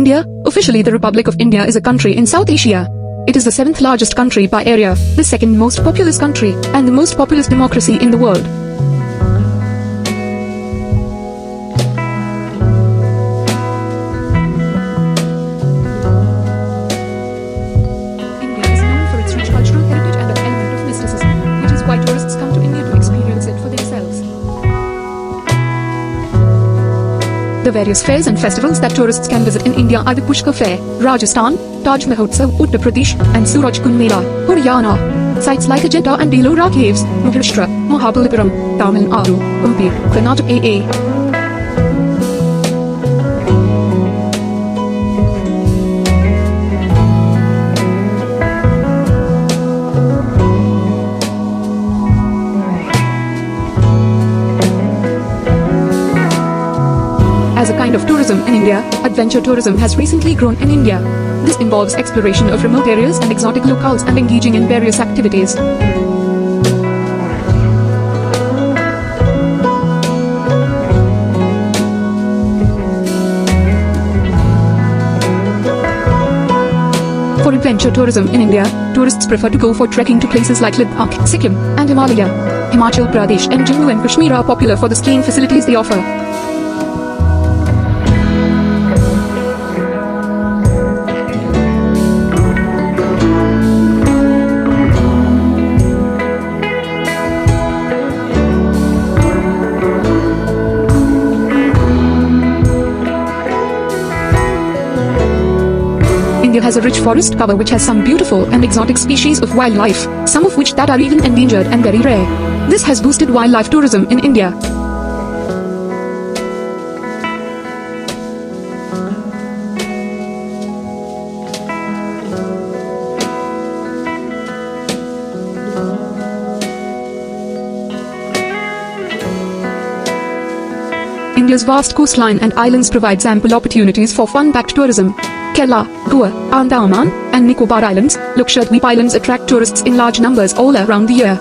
India, officially the Republic of India is a country in South Asia. It is the 7th largest country by area, the 2nd most populous country, and the most populous democracy in the world. India is known for its rich cultural heritage and an element of mysticism, which is why tourists come to India to experience it for themselves. The various fairs and festivals that tourists can visit in India are the Pushkar Fair, Rajasthan, Taj Mahotsav, Uttar Pradesh, and Suraj Kund Mela, Haryana. Sites like Ajanta and Ellora caves, Maharshtra, Mahabalipuram, TamilNadu, Hampi, Karnataka. As a kind of tourism in India, adventure tourism has recently grown in India. This involves exploration of remote areas and exotic locales and engaging in various activities. For adventure tourism in India, tourists prefer to go for trekking to places like Ladakh, Sikkim, and Himalaya. Himachal Pradesh and Jammu and Kashmir are popular for the skiing facilities they offer. India has a rich forest cover which has some beautiful and exotic species of wildlife, some of which that are even endangered and very rare. This has boosted wildlife tourism in India. India's vast coastline and islands provides ample opportunities for fun-packed tourism. Kerala, Goa, Andaman and Nicobar Islands, Lakshadweep Islands attract tourists in large numbers all around the year.